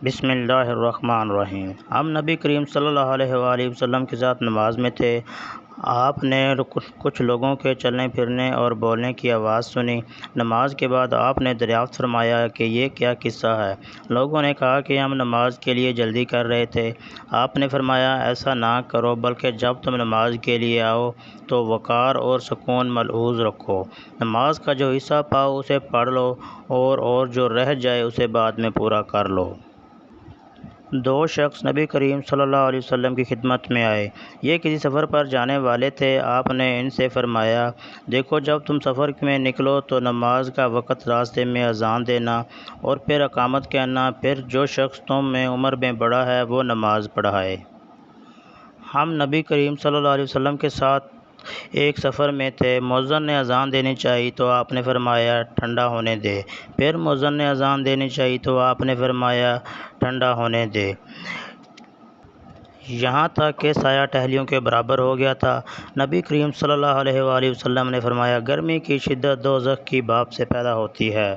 بسم اللہ الرحمن الرحیم۔ ہم نبی کریم صلی اللہ علیہ وآلہ وسلم کے ساتھ نماز میں تھے۔ آپ نے کچھ لوگوں کے چلنے پھرنے اور بولنے کی آواز سنی۔ نماز کے بعد آپ نے دریافت فرمایا کہ یہ کیا قصہ ہے؟ لوگوں نے کہا کہ ہم نماز کے لیے جلدی کر رہے تھے۔ آپ نے فرمایا ایسا نہ کرو، بلکہ جب تم نماز کے لیے آؤ تو وقار اور سکون ملحوظ رکھو۔ نماز کا جو حصہ پاؤ اسے پڑھ لو اور جو رہ جائے اسے بعد میں پورا کر لو۔ دو شخص نبی کریم صلی اللہ علیہ وسلم کی خدمت میں آئے۔ یہ کسی سفر پر جانے والے تھے۔ آپ نے ان سے فرمایا، دیکھو جب تم سفر میں نکلو تو نماز کا وقت راستے میں اذان دینا اور پھر اقامت کہنا، پھر جو شخص تم میں عمر میں بڑا ہے وہ نماز پڑھائے۔ ہم نبی کریم صلی اللہ علیہ وسلم کے ساتھ ایک سفر میں تھے۔ مؤذن نے اذان دینی چاہی تو آپ نے فرمایا ٹھنڈا ہونے دے۔ پھر مؤذن نے اذان دینی چاہی تو آپ نے فرمایا ٹھنڈا ہونے دے، یہاں تک کہ سایہ ٹہلیوں کے برابر ہو گیا تھا۔ نبی کریم صلی اللہ علیہ وآلہ وسلم نے فرمایا، گرمی کی شدت دوزخ کی بھاپ سے پیدا ہوتی ہے۔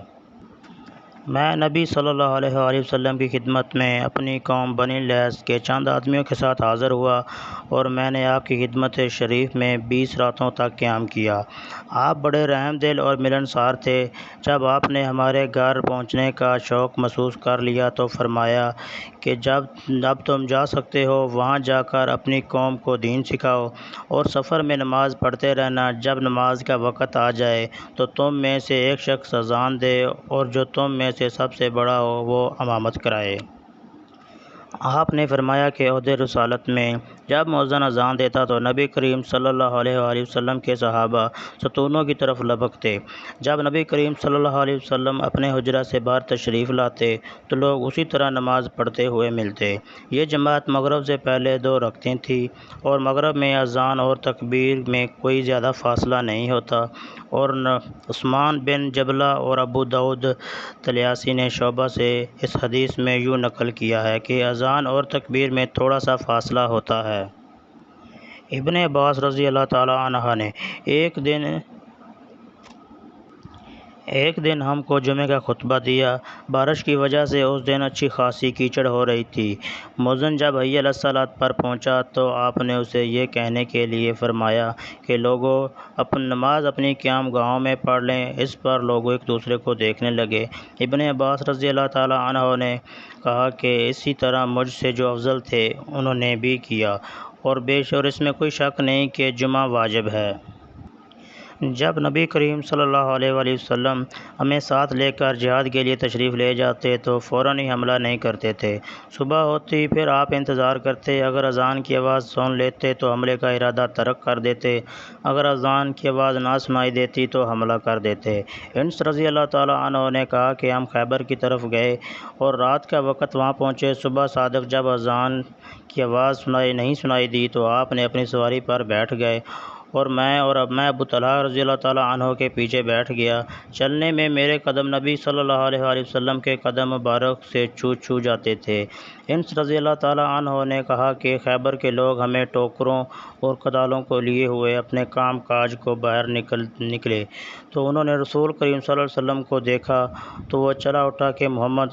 میں نبی صلی اللہ علیہ وآلہ وسلم کی خدمت میں اپنی قوم بنی لیث کے چند آدمیوں کے ساتھ حاضر ہوا اور میں نے آپ کی خدمت شریف میں 20 راتوں تک قیام کیا۔ آپ بڑے رحم دل اور ملنسار تھے۔ جب آپ نے ہمارے گھر پہنچنے کا شوق محسوس کر لیا تو فرمایا کہ اب تم جا سکتے ہو، وہاں جا کر اپنی قوم کو دین سکھاؤ اور سفر میں نماز پڑھتے رہنا۔ جب نماز کا وقت آ جائے تو تم میں سے ایک شخص اذان دے اور جو تم میں سے سب سے بڑا ہو وہ امامت کرائے۔ آپ نے فرمایا کہ عہد رسالت میں جب مؤذن اذان دیتا تو نبی کریم صلی اللہ علیہ وآلہ وسلم کے صحابہ ستونوں کی طرف لبکتے۔ جب نبی کریم صلی اللہ علیہ وسلم اپنے حجرہ سے باہر تشریف لاتے تو لوگ اسی طرح نماز پڑھتے ہوئے ملتے۔ یہ جماعت مغرب سے پہلے 2 رکعتیں تھی اور مغرب میں اذان اور تکبیر میں کوئی زیادہ فاصلہ نہیں ہوتا، اور عثمان بن جبلہ اور ابو داؤد طیالسی نے شعبہ سے اس حدیث میں یوں نقل کیا ہے کہ اذان اور تکبیر میں تھوڑا سا فاصلہ ہوتا ہے۔ ابن عباس رضی اللہ تعالیٰ عنہ نے ایک دن ہم کو جمعے کا خطبہ دیا۔ بارش کی وجہ سے اس دن اچھی خاصی کیچڑ ہو رہی تھی۔ مؤذن جب حی علی الصلاۃ پر پہنچا تو آپ نے اسے یہ کہنے کے لیے فرمایا کہ لوگو نماز اپنی قیام گاہوں میں پڑھ لیں۔ اس پر لوگ ایک دوسرے کو دیکھنے لگے۔ ابن عباس رضی اللہ تعالیٰ عنہ نے کہا کہ اسی طرح مجھ سے جو افضل تھے انہوں نے بھی کیا، اور اس میں کوئی شک نہیں کہ جمعہ واجب ہے۔ جب نبی کریم صلی اللہ علیہ وآلہ وسلم ہمیں ساتھ لے کر جہاد کے لیے تشریف لے جاتے تو فوراً ہی حملہ نہیں کرتے تھے۔ صبح ہوتی پھر آپ انتظار کرتے، اگر اذان کی آواز سن لیتے تو حملے کا ارادہ ترک کر دیتے، اگر اذان کی آواز نہ سنائی دیتی تو حملہ کر دیتے۔ انس رضی اللہ تعالیٰ عنہ نے کہا کہ ہم خیبر کی طرف گئے اور رات کا وقت وہاں پہنچے۔ صبح صادق جب اذان کی آواز نہیں سنائی دی تو آپ نے اپنی سواری پر بیٹھ گئے اور میں ابو طلحہ رضی اللہ تعالیٰ عنہ کے پیچھے بیٹھ گیا۔ چلنے میں میرے قدم نبی صلی اللہ علیہ وآلہ وسلم کے قدم مبارک سے چھو جاتے تھے۔ انس رضی اللہ تعالیٰ عنہ نے کہا کہ خیبر کے لوگ ہمیں ٹوکروں اور کدالوں کو لیے ہوئے اپنے کام کاج کو باہر نکلے تو انہوں نے رسول کریم صلی اللہ علیہ وسلم کو دیکھا تو وہ چلا اٹھا کہ محمد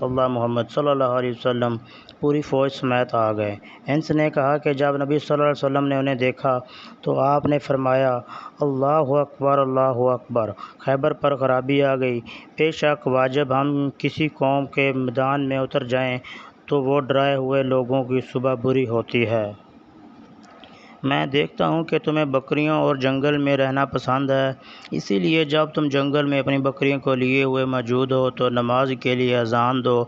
صلی اللہ علیہ وسلم پوری فوج سمیت آ گئے۔ انس نے کہا کہ جب نبی صلی اللہ علیہ وسلم نے انہیں دیکھا تو آپ نے فرمایا اللہ اکبر اللہ اکبر، خیبر پر خرابی آ گئی۔ بے شک واجب ہم کسی قوم کے میدان میں اتر جائیں تو وہ ڈرائے ہوئے لوگوں کی صبح بری ہوتی ہے۔ میں دیکھتا ہوں کہ تمہیں بکریوں اور جنگل میں رہنا پسند ہے، اسی لیے جب تم جنگل میں اپنی بکریوں کو لیے ہوئے موجود ہو تو نماز کے لیے اذان دو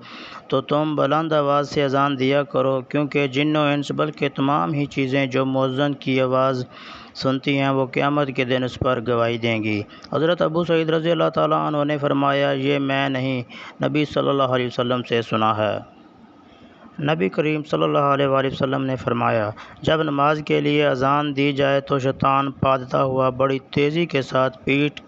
تو تم بلند آواز سے اذان دیا کرو، کیونکہ جن و انس بلکہ تمام ہی چیزیں جو مؤذن کی آواز سنتی ہیں وہ قیامت کے دن اس پر گواہی دیں گی۔ حضرت ابو سعید رضی اللہ تعالیٰ عنہ نے فرمایا، یہ میں نہیں نبی صلی اللہ علیہ وسلم سے سنا ہے۔ نبی کریم صلی اللہ علیہ وآلہ وسلم نے فرمایا، جب نماز کے لیے اذان دی جائے تو شیطان پادتا ہوا بڑی تیزی کے ساتھ پیٹھ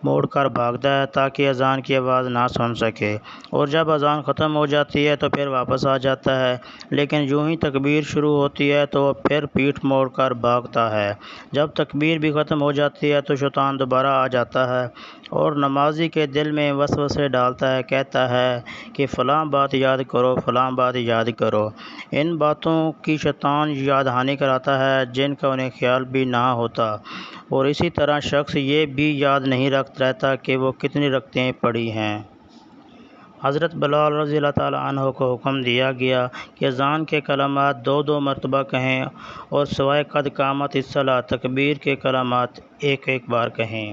موڑ کر بھاگتا ہے تاکہ اذان کی آواز نہ سن سکے، اور جب اذان ختم ہو جاتی ہے تو پھر واپس آ جاتا ہے، لیکن یوں ہی تکبیر شروع ہوتی ہے تو وہ پھر پیٹھ موڑ کر بھاگتا ہے۔ جب تکبیر بھی ختم ہو جاتی ہے تو شیطان دوبارہ آ جاتا ہے اور نمازی کے دل میں وسوسے ڈالتا ہے، کہتا ہے کہ فلاں بات یاد کرو، فلاں بات یاد کرو۔ ان باتوں کی شیطان یاد دہانی کراتا ہے جن کا انہیں خیال بھی نہ ہوتا، اور اسی طرح شخص یہ بھی یاد نہیں رہتا کہ وہ کتنی رکعتیں پڑھی ہیں۔ حضرت بلال رضی اللہ تعالیٰ عنہ کو حکم دیا گیا کہ اذان کے کلمات 2 مرتبہ کہیں اور سوائے قد قامت الصلاۃ تکبیر کے کلمات 1 بار کہیں۔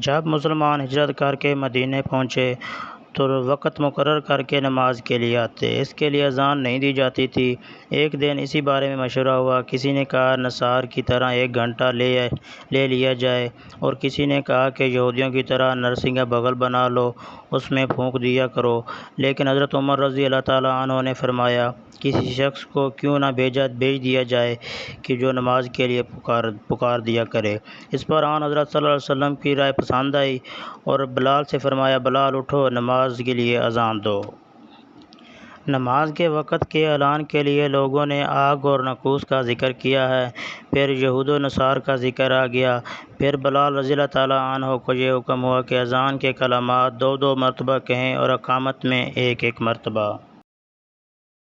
جب مسلمان ہجرت کر کے مدینے پہنچے تو وقت مقرر کر کے نماز کے لیے آتے، اس کے لیے اذان نہیں دی جاتی تھی۔ ایک دن اسی بارے میں مشورہ ہوا، کسی نے کہا نصار کی طرح 1 گھنٹہ لے لیا جائے، اور کسی نے کہا کہ یہودیوں کی طرح نرسنگ بغل بنا لو، اس میں پھونک دیا کرو، لیکن حضرت عمر رضی اللہ تعالیٰ عنہ نے فرمایا کسی شخص کو کیوں نہ بھیج دیا جائے کہ جو نماز کے لیے پکار دیا کرے۔ اس پر آن حضرت صلی اللہ علیہ وسلم کی رائے پسند آئی اور بلال سے فرمایا بلال اٹھو، نماز کے لیے اذان دو۔ نماز کے وقت کے اعلان کے لیے لوگوں نے آگ اور ناقوس کا ذکر کیا ہے، پھر یہود و نصارہ کا ذکر آ گیا۔ پھر بلال رضی اللہ تعالیٰ عنہ کو یہ حکم ہوا کہ اذان کے کلمات 2 مرتبہ کہیں اور اقامت میں 1 مرتبہ۔